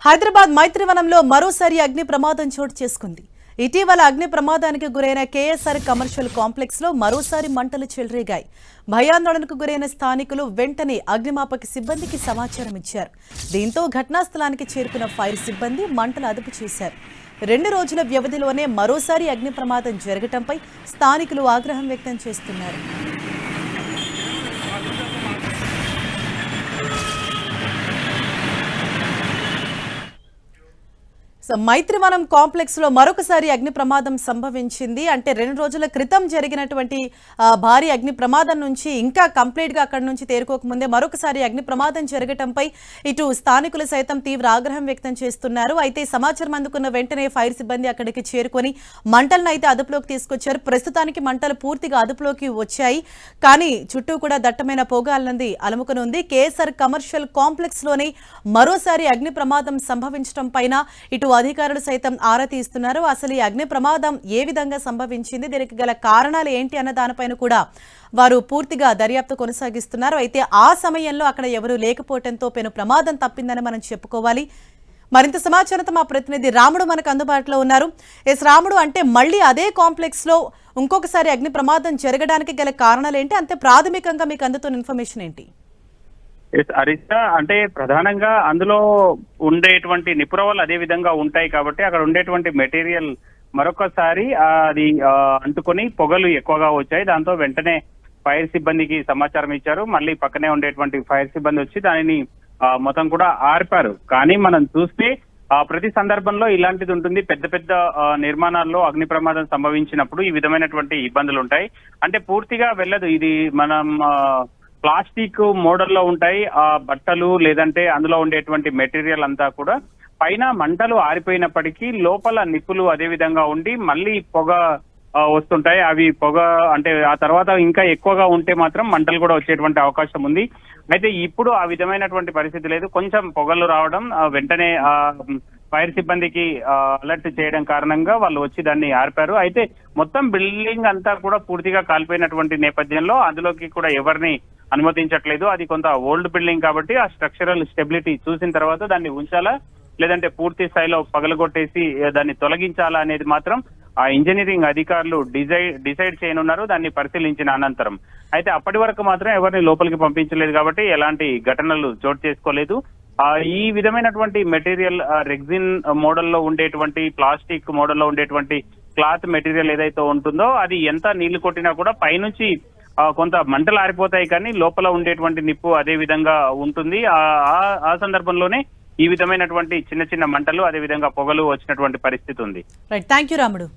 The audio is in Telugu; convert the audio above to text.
హైదరాబాద్ మైత్రివనంలో మరోసారి అగ్ని ప్రమాదం చోటు చేసుకుంది. ఇటీవల అగ్ని ప్రమాదానికి గురైన కేఎస్ఆర్ కమర్షియల్ కాంప్లెక్స్ లో మరోసారి మంటలు చెలరేగాయి. భయాందోళనకు గురైన స్థానికులు వెంటనే అగ్నిమాపక సిబ్బందికి సమాచారం ఇచ్చారు. దీంతో ఘటనా స్థలానికి చేరుకున్న ఫైర్ సిబ్బంది మంటలు అదుపు చేశారు. 2 రోజుల వ్యవధిలోనే మరోసారి అగ్ని ప్రమాదం జరగటంపై స్థానికులు ఆగ్రహం వ్యక్తం చేస్తున్నారు. మైత్రివనం కాంప్లెక్స్ లో మరొకసారి అగ్ని ప్రమాదం సంభవించింది. అంటే 2 రోజుల క్రితం జరిగినటువంటి భారీ అగ్ని ప్రమాదం నుంచి ఇంకా కంప్లీట్ గా అక్కడి నుంచి తేరుకోకముందే మరొకసారి అగ్ని ప్రమాదం జరగటంపై ఇటు స్థానికులు సైతం తీవ్ర ఆగ్రహం వ్యక్తం చేస్తున్నారు. అయితే సమాచారం అందుకున్న వెంటనే ఫైర్ సిబ్బంది అక్కడికి చేరుకొని మంటలను అయితే అదుపులోకి తీసుకొచ్చారు. ప్రస్తుతానికి మంటలు పూర్తిగా అదుపులోకి వచ్చాయి. కానీ చుట్టూ కూడా దట్టమైన పొగ అలుముకుని ఉంది. కేఎస్ఆర్ కమర్షియల్ కాంప్లెక్స్ లోనే మరోసారి అగ్ని ప్రమాదం సంభవించడం పైన ఇటు అధికారులు సైతం ఆరా తీస్తున్నారు. అసలు ఈ అగ్ని ప్రమాదం ఏ విధంగా సంభవించింది, దీనికి గల కారణాలు ఏంటి అన్న దానిపైన కూడా వారు పూర్తిగా దర్యాప్తు కొనసాగిస్తున్నారు. అయితే ఆ సమయంలో అక్కడ ఎవరూ లేకపోవడంతో పెను ప్రమాదం తప్పిందని మనం చెప్పుకోవాలి. మరింత సమాచారంతో మా ప్రతినిధి రాముడు మనకు అందుబాటులో ఉన్నారు. రాముడు, అంటే మళ్ళీ అదే కాంప్లెక్స్ లో ఇంకొకసారి అగ్ని ప్రమాదం జరగడానికి గల కారణాలు ఏంటి? అంతే ప్రాథమికంగా మీకు అందుతున్న ఇన్ఫర్మేషన్ ఏంటి? హరిత, అంటే ప్రధానంగా అందులో ఉండేటువంటి నిపురవలు అదే విధంగా ఉంటాయి కాబట్టి అక్కడ ఉండేటువంటి మెటీరియల్ మరొకసారి అది అంటుకొని పొగలు ఎక్కువగా వచ్చాయి. దాంతో వెంటనే ఫైర్ సిబ్బందికి సమాచారం ఇచ్చారు. మళ్ళీ పక్కనే ఉండేటువంటి ఫైర్ సిబ్బంది వచ్చి దానిని మొత్తం కూడా ఆర్పారు. కానీ మనం చూస్తే ప్రతి సందర్భంలో ఇలాంటిది ఉంటుంది. పెద్ద పెద్ద నిర్మాణాల్లో అగ్ని ప్రమాదం సంభవించినప్పుడు ఈ విధమైనటువంటి ఇబ్బందులు ఉంటాయి. అంటే పూర్తిగా వెళ్ళదు. ఇది మనం ప్లాస్టిక్ మోడల్లో ఉంటాయి ఆ బట్టలు, లేదంటే అందులో ఉండేటువంటి మెటీరియల్ అంతా కూడా. పైన మంటలు ఆరిపోయినప్పటికీ లోపల నిప్పులు అదే విధంగా ఉండి మళ్ళీ పొగ వస్తుంటాయి. అవి పొగ అంటే ఆ తర్వాత ఇంకా ఎక్కువగా ఉంటే మాత్రం మంటలు కూడా వచ్చేటువంటి అవకాశం ఉంది. అయితే ఇప్పుడు ఆ విధమైనటువంటి పరిస్థితి లేదు. కొంచెం పొగలు రావడం వెంటనే ఫైర్ సిబ్బందికి అలర్ట్ చేయడం కారణంగా వాళ్ళు వచ్చి దాన్ని ఆర్పారు. అయితే మొత్తం బిల్డింగ్ అంతా కూడా పూర్తిగా కాలిపోయినటువంటి నేపథ్యంలో అందులోకి కూడా ఎవరిని అనుమతించట్లేదు. అది కొంత ఓల్డ్ బిల్డింగ్ కాబట్టి ఆ స్ట్రక్చరల్ స్టెబిలిటీ చూసిన తర్వాత దాన్ని ఉంచాలా లేదంటే పూర్తి స్థాయిలో పగలగొట్టేసి దాన్ని తొలగించాలా అనేది మాత్రం ఆ ఇంజనీరింగ్ అధికారులు డిసైడ్ చేయనున్నారు, దాన్ని పరిశీలించిన అనంతరం. అయితే అప్పటి వరకు మాత్రం ఎవరిని లోపలికి పంపించలేదు కాబట్టి ఎలాంటి ఘటనలు చోటు చేసుకోలేదు. ఈ విధమైనటువంటి మెటీరియల్ రెగ్జిన్ మోడల్లో ఉండేటువంటి ప్లాస్టిక్ మోడల్లో ఉండేటువంటి క్లాత్ మెటీరియల్ ఏదైతే ఉంటుందో అది ఎంత నీళ్లు కొట్టినా కూడా పైనుంచి కొంత మంటలు ఆరిపోతాయి, కానీ లోపల ఉండేటువంటి నిప్పు అదే విధంగా ఉంటుంది. ఆ సందర్భంలోనే ఈ విధమైనటువంటి చిన్న చిన్న మంటలు అదే విధంగా పొగలు వచ్చినటువంటి పరిస్థితి ఉంది. రైట్, థాంక్యూ రాముడు.